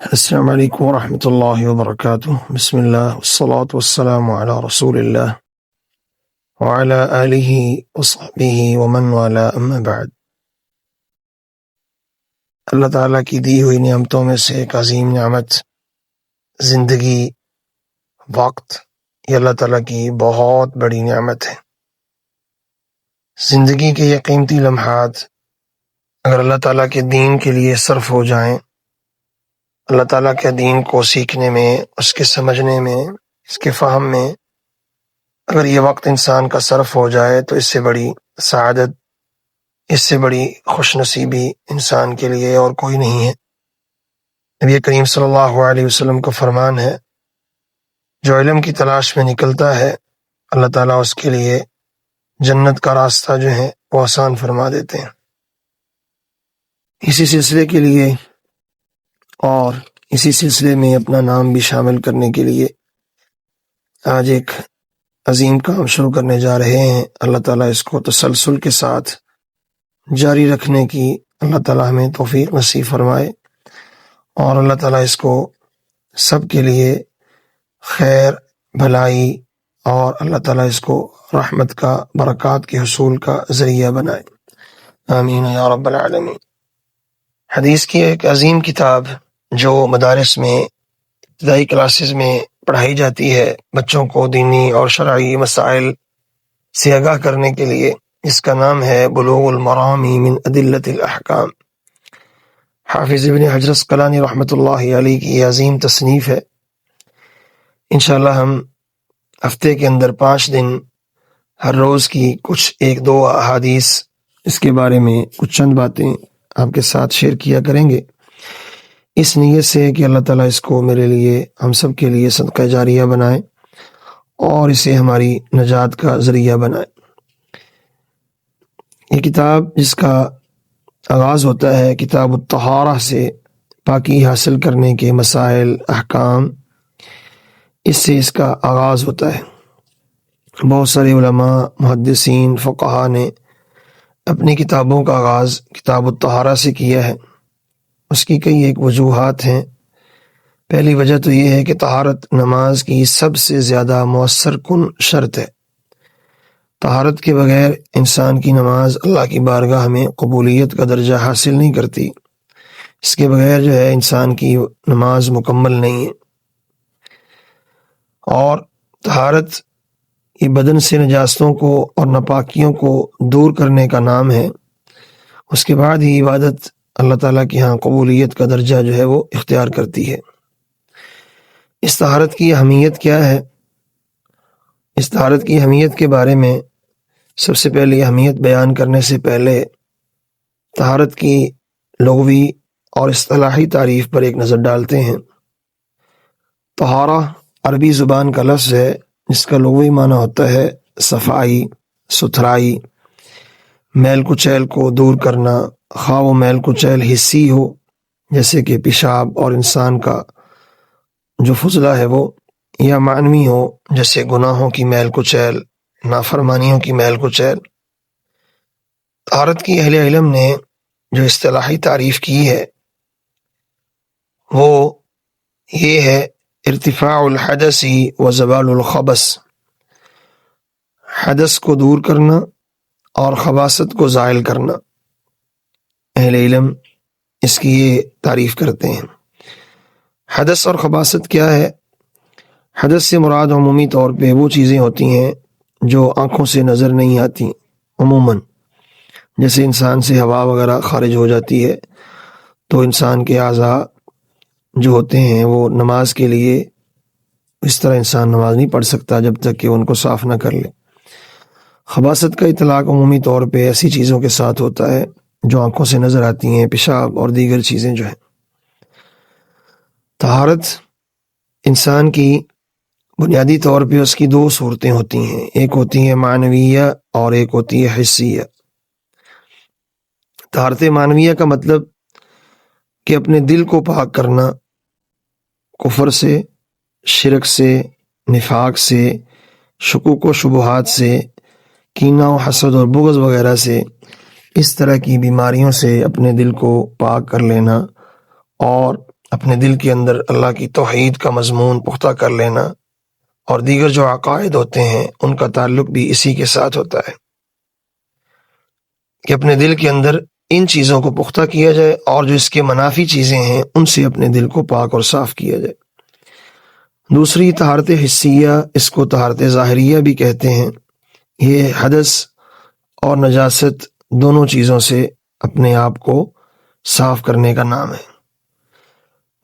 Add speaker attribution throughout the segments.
Speaker 1: السلام علیکم ورحمۃ اللہ وبرکاتہ۔ بسم اللہ والصلاة والسلام علی رسول اللہ وعلی آلہ وصحبہ ومن والا، اما بعد۔ اللہ تعالیٰ کی دی ہوئی نعمتوں میں سے ایک عظیم نعمت زندگی، وقت، یہ اللہ تعالیٰ کی بہت بڑی نعمت ہے۔ زندگی کے یہ قیمتی لمحات اگر اللہ تعالیٰ کے دین کے لیے صرف ہو جائیں، اللہ تعالیٰ کے دین کو سیکھنے میں، اس کے سمجھنے میں، اس کے فہم میں اگر یہ وقت انسان کا صرف ہو جائے تو اس سے بڑی سعادت، اس سے بڑی خوش نصیبی انسان کے لیے اور کوئی نہیں ہے۔ نبی کریم صلی اللہ علیہ وسلم کا فرمان ہے، جو علم کی تلاش میں نکلتا ہے اللہ تعالیٰ اس کے لیے جنت کا راستہ جو ہے وہ آسان فرما دیتے ہیں۔ اسی سلسلے کے لیے اور اسی سلسلے میں اپنا نام بھی شامل کرنے کے لیے آج ایک عظیم کام شروع کرنے جا رہے ہیں۔ اللہ تعالیٰ اس کو تسلسل کے ساتھ جاری رکھنے کی اللہ تعالیٰ ہمیں توفیق نصیب فرمائے، اور اللہ تعالیٰ اس کو سب کے لیے خیر، بھلائی، اور اللہ تعالیٰ اس کو رحمت کا، برکات کے حصول کا ذریعہ بنائے، آمین یا رب العالمین۔ حدیث کی ایک عظیم کتاب جو مدارس میں، ابتدائی کلاسز میں پڑھائی جاتی ہے بچوں کو دینی اور شرعی مسائل سے آگاہ کرنے کے لیے، اس کا نام ہے بلوغ المرام من ادلۃ الاحکام۔ حافظ ابن حجر عسقلانی رحمۃ اللہ علیہ کی یہ عظیم تصنیف ہے۔ انشاءاللہ ہم ہفتے کے اندر 5 دن ہر روز کی کچھ 1-2 احادیث، اس کے بارے میں کچھ چند باتیں آپ کے ساتھ شیئر کیا کریں گے، اس نیت سے کہ اللہ تعالیٰ اس کو میرے لیے، ہم سب کے لیے صدقہ جاریہ بنائے اور اسے ہماری نجات کا ذریعہ بنائے۔ یہ کتاب جس کا آغاز ہوتا ہے کتاب الطہارہ سے، پاکی حاصل کرنے کے مسائل، احکام، اس سے اس کا آغاز ہوتا ہے۔ بہت سارے علماء، محدثین، فقہاء نے اپنی کتابوں کا آغاز کتاب الطہارہ سے کیا ہے۔ اس کی کئی ایک وجوہات ہیں۔ پہلی وجہ تو یہ ہے کہ طہارت نماز کی سب سے زیادہ مؤثر کن شرط ہے۔ طہارت کے بغیر انسان کی نماز اللہ کی بارگاہ میں قبولیت کا درجہ حاصل نہیں کرتی۔ اس کے بغیر جو ہے انسان کی نماز مکمل نہیں ہے۔ اور طہارت یہ بدن سے نجاستوں کو اور ناپاکیوں کو دور کرنے کا نام ہے۔ اس کے بعد ہی عبادت اللہ تعالیٰ کی ہاں قبولیت کا درجہ جو ہے وہ اختیار کرتی ہے۔ اس طہارت کی اہمیت کیا ہے؟ اس طہارت کی اہمیت کے بارے میں سب سے پہلے اہمیت بیان کرنے سے پہلے طہارت کی لغوی اور اصطلاحی تعریف پر ایک نظر ڈالتے ہیں۔ طہارہ عربی زبان کا لفظ ہے جس کا لغوی معنی ہوتا ہے صفائی، ستھرائی، میل کچیل کو دور کرنا، خواہ وہ میل کچیل حسی ہو جیسے کہ پیشاب اور انسان کا جو فضلہ ہے وہ، یا معنوی ہو جیسے گناہوں کی میل کچیل، نافرمانیوں کی میل کچیل۔ طہارت کی اہل علم نے جو اصطلاحی تعریف کی ہے وہ یہ ہے ارتفاع الحدث و زوال الخبث، حدث کو دور کرنا اور خباثت کو زائل کرنا۔ اہل علم اس کی یہ تعریف کرتے ہیں۔ حدث اور خباثت کیا ہے؟ حدث سے مراد عمومی طور پہ وہ چیزیں ہوتی ہیں جو آنکھوں سے نظر نہیں آتی عموماً، جیسے انسان سے ہوا وغیرہ خارج ہو جاتی ہے تو انسان کے اعضاء جو ہوتے ہیں وہ نماز کے لیے، اس طرح انسان نماز نہیں پڑھ سکتا جب تک کہ ان کو صاف نہ کر لے۔ خباثت کا اطلاق عمومی طور پہ ایسی چیزوں کے ساتھ ہوتا ہے جو آنکھوں سے نظر آتی ہیں، پیشاب اور دیگر چیزیں جو ہیں۔ طہارت انسان کی بنیادی طور پہ اس کی 2 صورتیں ہوتی ہیں، ایک ہوتی ہے معنویہ اور ایک ہوتی ہے حسیہ۔ طہارت معنویہ کا مطلب کہ اپنے دل کو پاک کرنا کفر سے، شرک سے، نفاق سے، شکوک و شبہات سے، کینہ و حسد اور بغض وغیرہ سے، اس طرح کی بیماریوں سے اپنے دل کو پاک کر لینا اور اپنے دل کے اندر اللہ کی توحید کا مضمون پختہ کر لینا، اور دیگر جو عقائد ہوتے ہیں ان کا تعلق بھی اسی کے ساتھ ہوتا ہے کہ اپنے دل کے اندر ان چیزوں کو پختہ کیا جائے، اور جو اس کے منافی چیزیں ہیں ان سے اپنے دل کو پاک اور صاف کیا جائے۔ دوسری طہارت حسیہ، اس کو طہارت ظاہریہ بھی کہتے ہیں، یہ حدث اور نجاست دونوں چیزوں سے اپنے آپ کو صاف کرنے کا نام ہے۔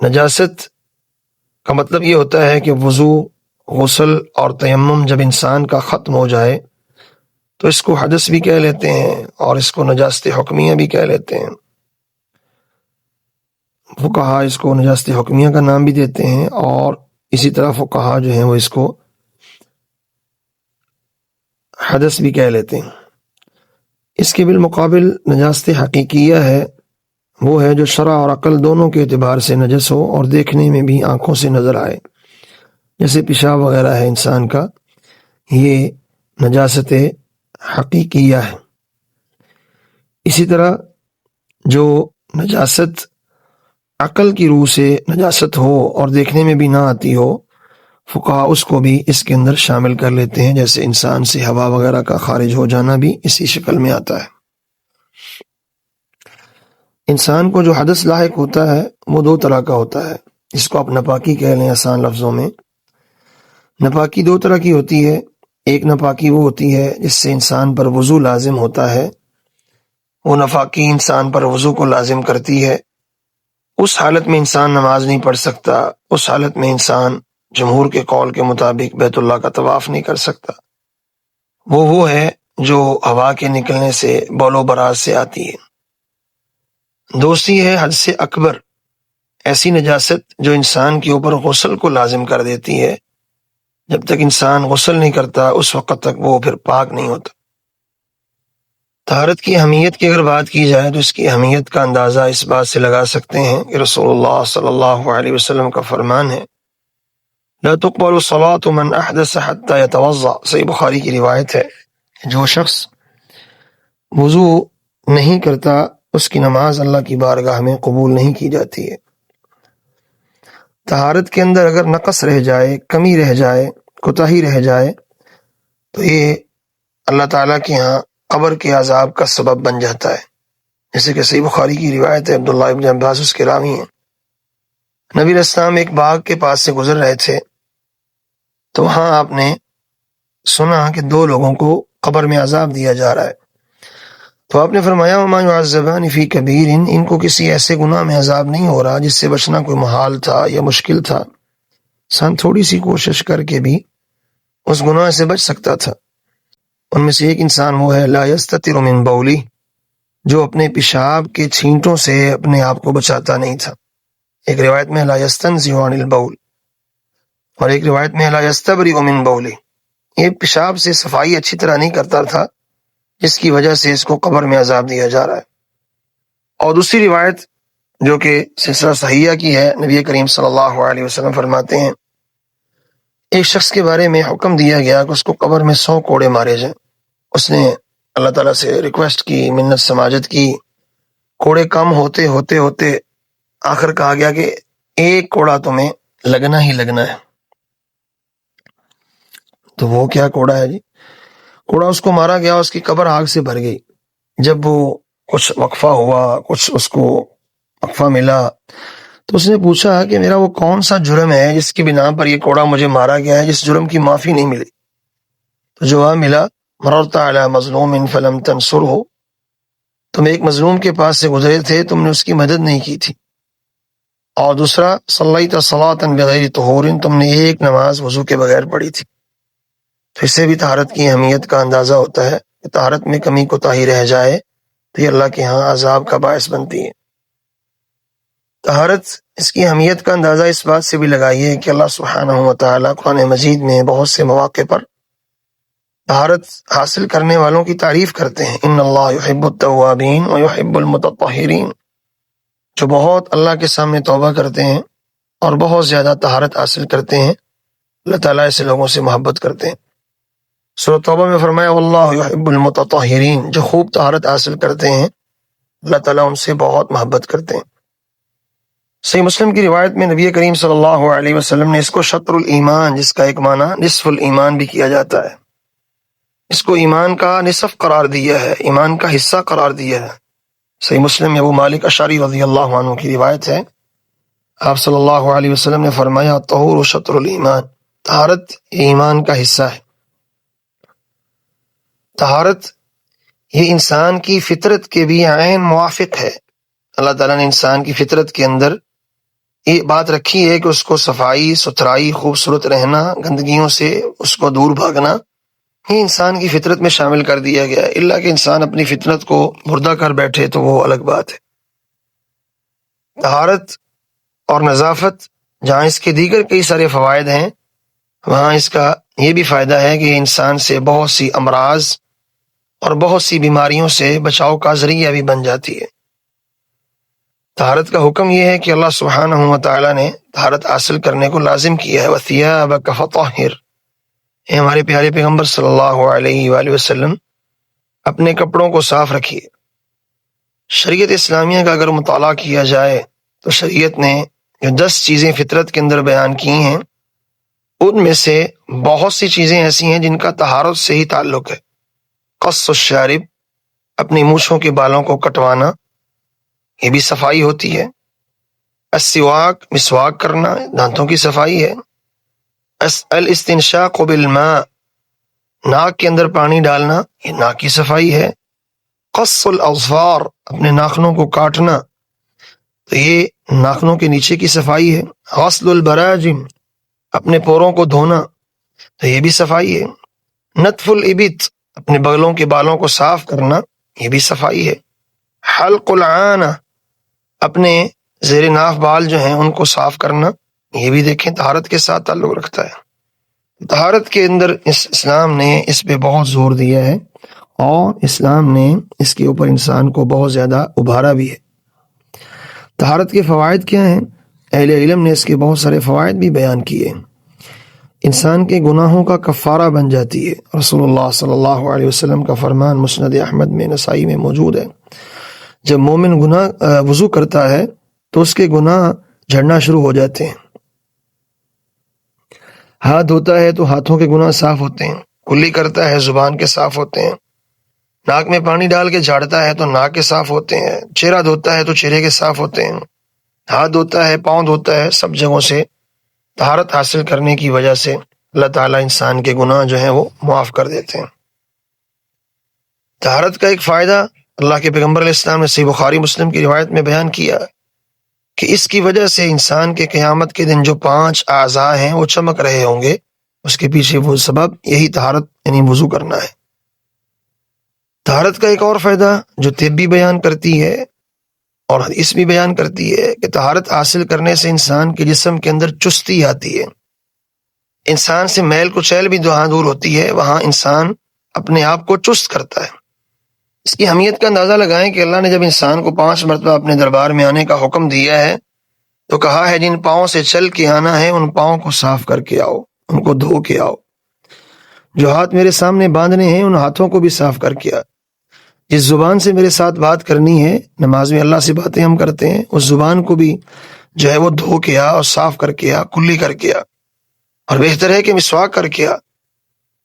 Speaker 1: نجاست کا مطلب یہ ہوتا ہے کہ وضو، غسل اور تیمم جب انسان کا ختم ہو جائے تو اس کو حدث بھی کہہ لیتے ہیں اور اس کو نجاست حکمیہ بھی کہہ لیتے ہیں۔ فقہا اس کو نجاست حکمیہ کا نام بھی دیتے ہیں، اور اسی طرح فقہا جو ہیں وہ اس کو حدث بھی کہہ لیتے ہیں۔ اس کے بالمقابل نجاست حقیقیہ ہے، وہ ہے جو شرع اور عقل دونوں کے اعتبار سے نجس ہو اور دیکھنے میں بھی آنکھوں سے نظر آئے، جیسے پیشاب وغیرہ ہے انسان کا، یہ نجاست حقیقیہ ہے۔ اسی طرح جو نجاست عقل کی روح سے نجاست ہو اور دیکھنے میں بھی نہ آتی ہو، فقہا اس کو بھی اس کے اندر شامل کر لیتے ہیں، جیسے انسان سے ہوا وغیرہ کا خارج ہو جانا بھی اسی شکل میں آتا ہے۔ انسان کو جو حدث لاحق ہوتا ہے وہ دو طرح کا ہوتا ہے، جس کو آپ ناپاکی کہہ لیں آسان لفظوں میں۔ ناپاکی دو طرح کی ہوتی ہے، ایک ناپاکی وہ ہوتی ہے جس سے انسان پر وضو لازم ہوتا ہے، وہ ناپاکی انسان پر وضو کو لازم کرتی ہے، اس حالت میں انسان نماز نہیں پڑھ سکتا، اس حالت میں انسان جمہور کے قول کے مطابق بیت اللہ کا طواف نہیں کر سکتا۔ وہ ہے جو ہوا کے نکلنے سے، بول و براز سے آتی ہے۔ دوسری ہے حد سے اکبر، ایسی نجاست جو انسان کے اوپر غسل کو لازم کر دیتی ہے، جب تک انسان غسل نہیں کرتا اس وقت تک وہ پھر پاک نہیں ہوتا۔ طہارت کی اہمیت کی اگر بات کی جائے تو اس کی اہمیت کا اندازہ اس بات سے لگا سکتے ہیں کہ رسول اللہ صلی اللہ علیہ وسلم کا فرمان ہے، لا تقبل صلاة من احدث حتى يتوضأ، صحیح بخاری کی روایت ہے، جو شخص وضو نہیں کرتا اس کی نماز اللہ کی بارگاہ میں قبول نہیں کی جاتی ہے۔ طہارت کے اندر اگر نقص رہ جائے، کمی رہ جائے، کوتاہی رہ جائے تو یہ اللہ تعالیٰ کے ہاں قبر کے عذاب کا سبب بن جاتا ہے، جیسے کہ صحیح بخاری کی روایت ہے، عبداللہ ابن عباس اس کے راوی ہیں۔ نبی علیہ السلام ایک باغ کے پاس سے گزر رہے تھے تو وہاں آپ نے سنا کہ دو لوگوں کو قبر میں عذاب دیا جا رہا ہے، تو آپ نے فرمایا وما يعذبان فی کبیر، ان کو کسی ایسے گناہ میں عذاب نہیں ہو رہا جس سے بچنا کوئی محال تھا یا مشکل تھا، انسان تھوڑی سی کوشش کر کے بھی اس گناہ سے بچ سکتا تھا۔ ان میں سے ایک انسان وہ ہے لا یستتر من بولی، جو اپنے پیشاب کے چھینٹوں سے اپنے آپ کو بچاتا نہیں تھا۔ ایک روایت میں لا یستنزع عن البول، اور ایک روایت میں لا یستبرئ من بولی، یہ پیشاب سے صفائی اچھی طرح نہیں کرتا تھا جس کی وجہ سے اس کو قبر میں عذاب دیا جا رہا ہے۔ اور دوسری روایت جو کہ سلسلہ صحیحہ کی ہے، نبی کریم صلی اللہ علیہ وسلم فرماتے ہیں ایک شخص کے بارے میں حکم دیا گیا کہ اس کو قبر میں 100 کوڑے مارے جائیں۔ اس نے اللہ تعالیٰ سے ریکویسٹ کی، منت سماجت کی، کوڑے کم ہوتے ہوتے ہوتے آخر کہا گیا کہ ایک کوڑا تمہیں لگنا ہی لگنا ہے۔ تو وہ کیا کوڑا ہے جی؟ کوڑا اس کو مارا گیا، اس کی قبر آگ سے بھر گئی۔ جب وہ کچھ وقفہ ہوا، کچھ اس کو وقفہ ملا، تو اس نے پوچھا کہ میرا وہ کون سا جرم ہے جس کی بنا پر یہ کوڑا مجھے مارا گیا ہے، جس جرم کی معافی نہیں ملی؟ تو جواب ملا مررت علی مظلوم فلم تنصرہ، تم ایک مظلوم کے پاس سے گزرے تھے، تم نے اس کی مدد نہیں کی تھی۔ اور دوسرا صلیت صلاۃ بغیر طہور، تم نے ایک نماز وضو کے بغیر پڑھی تھی۔ تو اس سے بھی طہارت کی اہمیت کا اندازہ ہوتا ہے کہ طہارت میں کمی کوتاہی رہ جائے تو یہ اللہ کے ہاں عذاب کا باعث بنتی ہے۔ طہارت، اس کی اہمیت کا اندازہ اس بات سے بھی لگائیے کہ اللہ سبحانہ و تعالیٰ قرآن مجید میں بہت سے مواقع پر طہارت حاصل کرنے والوں کی تعریف کرتے ہیں، ان اللہ یحب التوابین ویحب المتطہرین، جو بہت اللہ کے سامنے توبہ کرتے ہیں اور بہت زیادہ طہارت حاصل کرتے ہیں، اللہ تعالیٰ ایسے لوگوں سے محبت کرتے ہیں۔ سورۃ توبہ میں فرمایا واللہ یحب المتطہرین، جو خوب طہارت حاصل کرتے ہیں اللہ تعالیٰ ان سے بہت محبت کرتے ہیں۔ صحیح مسلم کی روایت میں نبی کریم صلی اللہ علیہ وسلم نے اس کو شطر الایمان، جس کا ایک معنی نصف الایمان بھی کیا جاتا ہے، اس کو ایمان کا نصف قرار دیا ہے، ایمان کا حصہ قرار دیا ہے۔ صحیح مسلم میں ابو مالک اشعری رضی اللہ عنہ کی روایت ہے، آپ صلی اللہ علیہ وسلم نے فرمایا طہور شطر الایمان، طہارت ایمان کا حصہ ہے۔ طہارت یہ انسان کی فطرت کے بھی عین موافق ہے۔ اللہ تعالیٰ نے انسان کی فطرت کے اندر یہ بات رکھی ہے کہ اس کو صفائی ستھرائی، خوبصورت رہنا، گندگیوں سے اس کو دور بھاگنا، یہ انسان کی فطرت میں شامل کر دیا گیا ہے۔ اللہ کہ انسان اپنی فطرت کو مردہ کر بیٹھے تو وہ الگ بات ہے۔ طہارت اور نظافت جہاں اس کے دیگر کئی سارے فوائد ہیں، وہاں اس کا یہ بھی فائدہ ہے کہ انسان سے بہت سی امراض اور بہت سی بیماریوں سے بچاؤ کا ذریعہ بھی بن جاتی ہے۔ طہارت کا حکم یہ ہے کہ اللہ سبحانہ و تعالیٰ نے طہارت حاصل کرنے کو لازم کیا ہے۔ وَثِيَابَكَ فَطَهِّرْ، اے ہمارے پیارے پیغمبر صلی اللہ علیہ وآلہ وسلم، اپنے کپڑوں کو صاف رکھیے۔ شریعت اسلامیہ کا اگر مطالعہ کیا جائے تو شریعت نے جو 10 چیزیں فطرت کے اندر بیان کی ہیں، ان میں سے بہت سی چیزیں ایسی ہیں جن کا طہارت سے ہی تعلق ہے۔ قص الشارب، اپنی مونچھوں کے بالوں کو کٹوانا، یہ بھی صفائی ہوتی ہے۔ السواک، مسواک کرنا، دانتوں کی صفائی ہے۔ الاستنشاق بالماء، ناک کے اندر پانی ڈالنا، یہ ناک کی صفائی ہے۔ قص الاظفار، اپنے ناخنوں کو کاٹنا، تو یہ ناخنوں کے نیچے کی صفائی ہے۔ غسل البراجم، اپنے پوروں کو دھونا، تو یہ بھی صفائی ہے۔ نتف الابط، اپنے بغلوں کے بالوں کو صاف کرنا، یہ بھی صفائی ہے۔ حلق العانہ، اپنے زیر ناف بال جو ہیں ان کو صاف کرنا، یہ بھی دیکھیں طہارت کے ساتھ تعلق رکھتا ہے۔ طہارت کے اندر اسلام نے اس پہ بہت زور دیا ہے، اور اسلام نے اس کے اوپر انسان کو بہت زیادہ ابھارا بھی ہے۔ طہارت کے فوائد کیا ہیں؟ اہل علم نے اس کے بہت سارے فوائد بھی بیان کیے ہیں۔ انسان کے گناہوں کا کفارہ بن جاتی ہے۔ رسول اللہ صلی اللہ علیہ وسلم کا فرمان مسند احمد میں، نسائی میں موجود ہے، جب مومن وضو کرتا ہے تو اس کے گناہ جھڑنا شروع ہو جاتے ہیں۔ ہاتھ دھوتا ہے تو ہاتھوں کے گناہ صاف ہوتے ہیں، کلی کرتا ہے زبان کے صاف ہوتے ہیں، ناک میں پانی ڈال کے جھاڑتا ہے تو ناک کے صاف ہوتے ہیں، چہرہ دھوتا ہے تو چہرے کے صاف ہوتے ہیں، ہاتھ دھوتا ہے، پاؤں دھوتا ہے، سب جگہوں سے طہارت حاصل کرنے کی وجہ سے اللہ تعالیٰ انسان کے گناہ جو ہیں وہ معاف کر دیتے ہیں۔ طہارت کا ایک فائدہ اللہ کے پیغمبر علیہ السلام نے صحیح بخاری مسلم کی روایت میں بیان کیا کہ اس کی وجہ سے انسان کے قیامت کے دن جو 5 اعضاء ہیں وہ چمک رہے ہوں گے، اس کے پیچھے وہ سبب یہی طہارت یعنی وضو کرنا ہے۔ طہارت کا ایک اور فائدہ جو طب بھی بیان کرتی ہے اور حدیث بھی بیان کرتی ہے کہ طہارت حاصل کرنے سے انسان کے جسم کے اندر چستی آتی ہے۔ انسان سے میل کچیل بھی جہاں دور ہوتی ہے، وہاں انسان اپنے آپ کو چست کرتا ہے۔ اس کی اہمیت کا اندازہ لگائیں کہ اللہ نے جب انسان کو 5 مرتبہ اپنے دربار میں آنے کا حکم دیا ہے تو کہا ہے جن پاؤں سے چل کے آنا ہے ان پاؤں کو صاف کر کے آؤ، ان کو دھو کے آؤ۔ جو ہاتھ میرے سامنے باندھنے ہیں ان ہاتھوں کو بھی صاف کر کے آ۔ جس زبان سے میرے ساتھ بات کرنی ہے، نماز میں اللہ سے باتیں ہم کرتے ہیں، اس زبان کو بھی جو ہے وہ دھو کے آ اور صاف کر کے آ، کلی کر کے آ، اور بہتر ہے کہ مسواک کر کے آ۔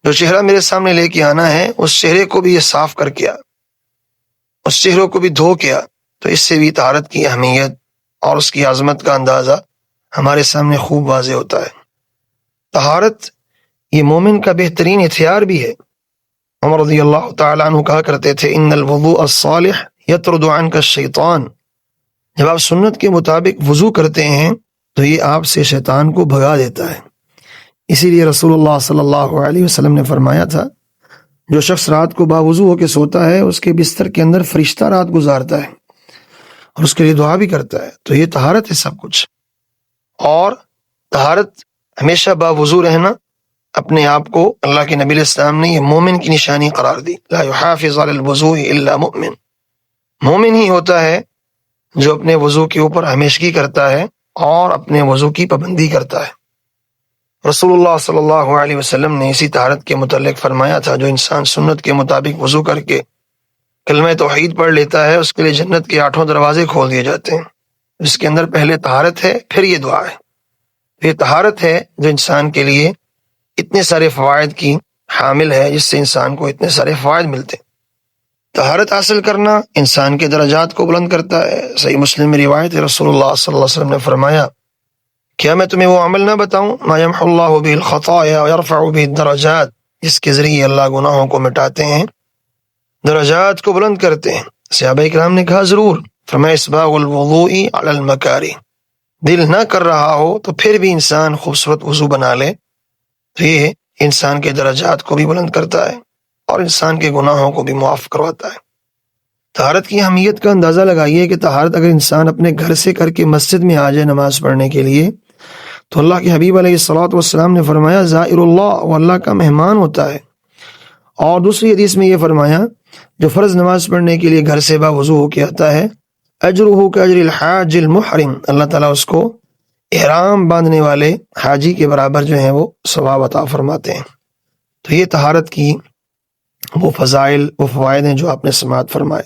Speaker 1: جو چہرہ میرے سامنے لے کے آنا ہے اس چہرے کو بھی یہ صاف کر کے آ، اس چہروں کو بھی دھو کے آ۔ تو اس سے بھی طہارت کی اہمیت اور اس کی عظمت کا اندازہ ہمارے سامنے خوب واضح ہوتا ہے۔ طہارت یہ مومن کا بہترین ہتھیار بھی ہے۔ عمر رضی اللہ تعالیٰ عنہ کہا کرتے تھے ان الوضوء الصالح یطرد عنک الشیطان، جب آپ سنت کے مطابق وضو کرتے ہیں تو یہ آپ سے شیطان کو بھگا دیتا ہے۔ اسی لیے رسول اللہ صلی اللہ علیہ وسلم نے فرمایا تھا جو شخص رات کو باوضو ہو کے سوتا ہے اس کے بستر کے اندر فرشتہ رات گزارتا ہے اور اس کے لیے دعا بھی کرتا ہے۔ تو یہ طہارت ہے سب کچھ۔ اور طہارت ہمیشہ باوضو رہنا اپنے آپ کو اللہ کے نبی علیہ السلام نے یہ مومن کی نشانی قرار دی۔ لا يحافظ على الوضوء الا مؤمن، مومن ہی ہوتا ہے جو اپنے وضو کے اوپر ہمیشگی کرتا ہے اور اپنے وضو کی پابندی کرتا ہے۔ رسول اللہ صلی اللہ علیہ وسلم نے اسی طہارت کے متعلق فرمایا تھا جو انسان سنت کے مطابق وضو کر کے کلمہ توحید پڑھ لیتا ہے اس کے لیے جنت کے 8 دروازے کھول دیے جاتے ہیں۔ اس کے اندر پہلے طہارت ہے، پھر یہ دعا ہے۔ یہ طہارت ہے جو انسان کے لیے اتنے سارے فوائد کی حامل ہے، جس سے انسان کو اتنے سارے فوائد ملتے ہیں۔ طہارت حاصل کرنا انسان کے درجات کو بلند کرتا ہے۔ صحیح مسلم میں روایت ہے، رسول اللہ صلی اللہ علیہ وسلم نے فرمایا، کیا میں تمہیں وہ عمل نہ بتاؤں ما یمحو اللہ بہ الخطایا ویرفع بہ الدرجات، جس کے ذریعے اللہ گناہوں کو مٹاتے ہیں، درجات کو بلند کرتے ہیں۔ صحابہ کرام نے کہا ضرور۔ فرمایا اسباغ الوضوء علی المکاری، دل نہ کر رہا ہو تو پھر بھی انسان خوبصورت وضو بنا لے تو یہ انسان کے درجات کو بھی بلند کرتا ہے اور انسان کے گناہوں کو بھی معاف کرواتا ہے۔ طہارت کی اہمیت کا اندازہ لگائیے کہ طہارت اگر انسان اپنے گھر سے کر کے مسجد میں آ جائے نماز پڑھنے کے لیے تو اللہ کے حبیب علیہ الصلوۃ والسلام نے فرمایا زائر اللہ، وہ اللہ کا مہمان ہوتا ہے۔ اور دوسری حدیث میں یہ فرمایا جو فرض نماز پڑھنے کے لیے گھر سے باوضو ہو کے آتا ہے اجرہ کاجر الحاج المحرم، اللہ تعالیٰ اس کو احرام باندھنے والے حاجی کے برابر جو ہیں وہ ثواب عطا فرماتے ہیں۔ تو یہ طہارت کی وہ فضائل، وہ فوائد ہیں جو آپ نے سماعت فرمائے۔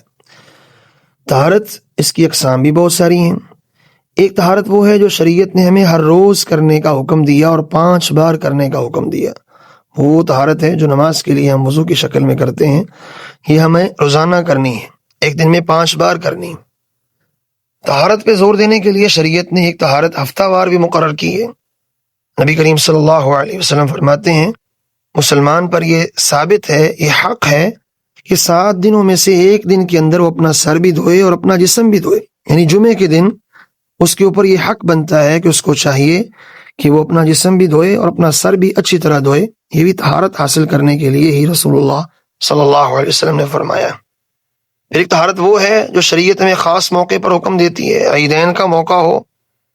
Speaker 1: طہارت اس کی اقسام بھی بہت ساری ہیں۔ ایک طہارت وہ ہے جو شریعت نے ہمیں ہر روز کرنے کا حکم دیا اور 5 بار کرنے کا حکم دیا۔ وہ طہارت ہے جو نماز کے لیے ہم وضو کی شکل میں کرتے ہیں، یہ ہمیں روزانہ کرنی ہے، ایک دن میں 5 بار کرنی ہے۔ طہارت پہ زور دینے کے لیے شریعت نے ایک طہارت ہفتہ وار بھی مقرر کی ہے۔ نبی کریم صلی اللہ علیہ وسلم فرماتے ہیں مسلمان پر یہ ثابت ہے، یہ حق ہے کہ 7 دنوں میں سے ایک دن کے اندر وہ اپنا سر بھی دھوئے اور اپنا جسم بھی دھوئے، یعنی جمعے کے دن اس کے اوپر یہ حق بنتا ہے کہ اس کو چاہیے کہ وہ اپنا جسم بھی دھوئے اور اپنا سر بھی اچھی طرح دھوئے۔ یہ بھی طہارت حاصل کرنے کے لیے ہی رسول اللہ صلی اللہ علیہ وسلم نے فرمایا۔ ایک طہارت وہ ہے جو شریعت میں خاص موقع پر حکم دیتی ہے۔ عیدین کا موقع ہو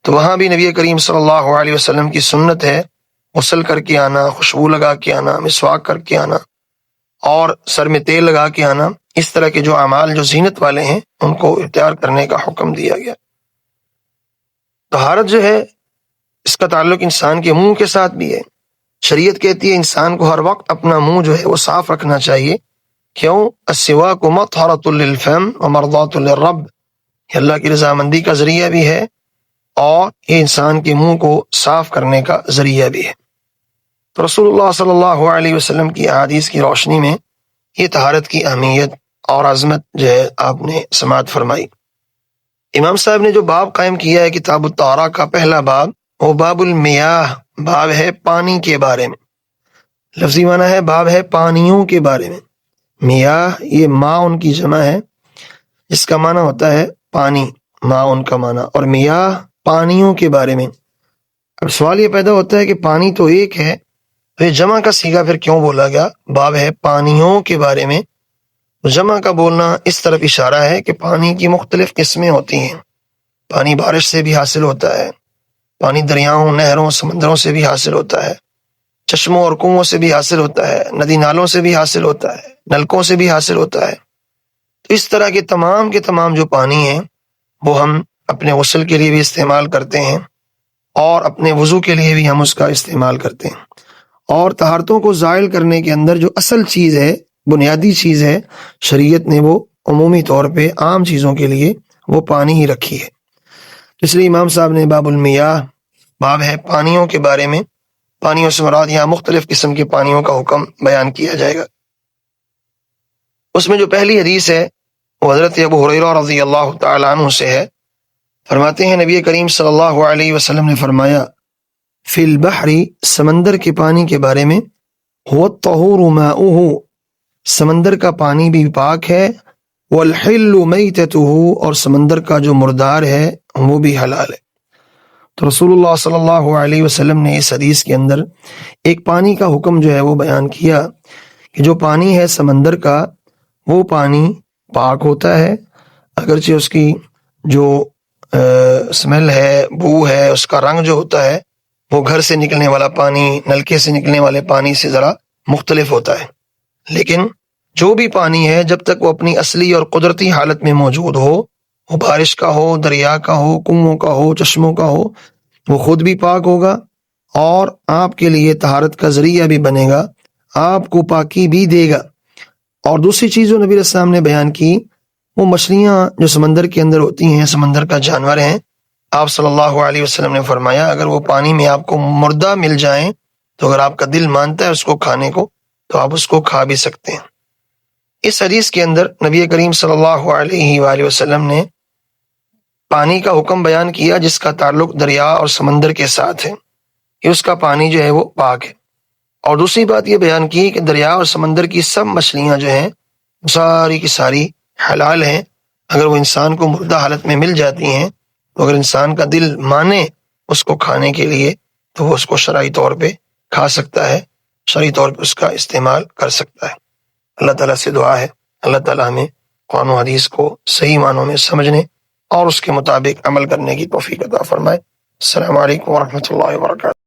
Speaker 1: تو وہاں بھی نبی کریم صلی اللہ علیہ وسلم کی سنت ہے غسل کر کے آنا، خوشبو لگا کے آنا، مسواک کر کے آنا اور سر میں تیل لگا کے آنا۔ اس طرح کے جو اعمال جو زینت والے ہیں ان کو اختیار کرنے کا حکم دیا گیا۔ طہارت جو ہے اس کا تعلق انسان کے منہ کے ساتھ بھی ہے۔ شریعت کہتی ہے انسان کو ہر وقت اپنا منہ جو ہے وہ صاف رکھنا چاہیے۔ کیوں؟ السواک مطہرۃ للفم ومرضاۃ للرب، یہ اللہ کی رضامندی کا ذریعہ بھی ہے اور یہ انسان کے منہ کو صاف کرنے کا ذریعہ بھی ہے۔ تو رسول اللہ صلی اللہ علیہ وسلم کی احادیث کی روشنی میں یہ طہارت کی اہمیت اور عظمت جو ہے آپ نے سماعت فرمائی۔ امام صاحب نے جو باب قائم کیا ہے کتاب الطہارہ کا پہلا باب، وہ باب المیاہ، باب ہے پانی کے بارے میں۔ لفظی معنی ہے باب ہے پانیوں کے بارے میں۔ میاہ یہ ماء کی جمع ہے، جس کا معنی ہوتا ہے پانی، ماء کا معنی، اور میاہ پانیوں کے بارے میں۔ اب سوال یہ پیدا ہوتا ہے کہ پانی تو ایک ہے تو یہ جمع کا صیغہ پھر کیوں بولا گیا؟ باب ہے پانیوں کے بارے میں، جمع کا بولنا اس طرف اشارہ ہے کہ پانی کی مختلف قسمیں ہوتی ہیں۔ پانی بارش سے بھی حاصل ہوتا ہے، پانی دریاؤں، نہروں، سمندروں سے بھی حاصل ہوتا ہے، چشموں اور کنووں سے بھی حاصل ہوتا ہے، ندی نالوں سے بھی حاصل ہوتا ہے، نلکوں سے بھی حاصل ہوتا ہے۔ تو اس طرح کے تمام جو پانی ہیں وہ ہم اپنے غسل کے لیے بھی استعمال کرتے ہیں اور اپنے وضو کے لیے بھی ہم اس کا استعمال کرتے ہیں۔ اور طہارتوں کو زائل کرنے کے اندر جو اصل چیز ہے، بنیادی چیز ہے، شریعت نے وہ عمومی طور پہ عام چیزوں کے لیے وہ پانی ہی رکھی ہے۔ اس لیے امام صاحب نے باب المیاہ، باب ہے پانیوں کے بارے میں، پانیوں سے مراد یہاں مختلف قسم کے پانیوں کا حکم بیان کیا جائے گا۔ اس میں جو پہلی حدیث ہے وہ حضرت ابو ہریرہ رضی اللہ تعالیٰ عنہ سے ہے۔ فرماتے ہیں نبی کریم صلی اللہ علیہ وسلم نے فرمایا فی البحر، سمندر کے پانی کے بارے میں، هو الطہور ماؤہ، سمندر کا پانی بھی پاک ہے، والحل میتتہ، اور سمندر کا جو مردار ہے وہ بھی حلال ہے۔ تو رسول اللہ صلی اللہ علیہ وسلم نے اس حدیث کے اندر ایک پانی کا حکم جو ہے وہ بیان کیا کہ جو پانی ہے سمندر کا وہ پانی پاک ہوتا ہے، اگرچہ اس کی جو اسمیل ہے، بو ہے، اس کا رنگ جو ہوتا ہے وہ گھر سے نکلنے والا پانی، نلکے سے نکلنے والے پانی سے ذرا مختلف ہوتا ہے، لیکن جو بھی پانی ہے جب تک وہ اپنی اصلی اور قدرتی حالت میں موجود ہو، وہ بارش کا ہو، دریا کا ہو، کنووں کا ہو، چشموں کا ہو، وہ خود بھی پاک ہوگا اور آپ کے لیے طہارت کا ذریعہ بھی بنے گا، آپ کو پاکی بھی دے گا۔ اور دوسری چیز جو نبی علیہ السلام نے بیان کی وہ مچھلیاں جو سمندر کے اندر ہوتی ہیں، سمندر کا جانور ہیں، آپ صلی اللہ علیہ وسلم نے فرمایا اگر وہ پانی میں آپ کو مردہ مل جائیں تو اگر آپ کا دل مانتا ہے اس کو کھانے کو تو آپ اس کو کھا بھی سکتے ہیں۔ اس حدیث کے اندر نبی کریم صلی اللہ علیہ وآلہ وسلم نے پانی کا حکم بیان کیا جس کا تعلق دریا اور سمندر کے ساتھ ہے کہ اس کا پانی جو ہے وہ پاک ہے، اور دوسری بات یہ بیان کی کہ دریا اور سمندر کی سب مچھلیاں جو ہیں ساری کی ساری حلال ہیں، اگر وہ انسان کو مردہ حالت میں مل جاتی ہیں تو اگر انسان کا دل مانے اس کو کھانے کے لیے تو وہ اس کو شرعی طور پہ کھا سکتا ہے، شرعی طور پہ اس کا استعمال کر سکتا ہے۔ اللہ تعالیٰ سے دعا ہے اللہ تعالیٰ ہمیں قرآن و حدیث کو صحیح معنوں میں سمجھنے اور اس کے مطابق عمل کرنے کی توفیق عطا فرمائے۔ السلام علیکم ورحمۃ اللہ وبرکاتہ۔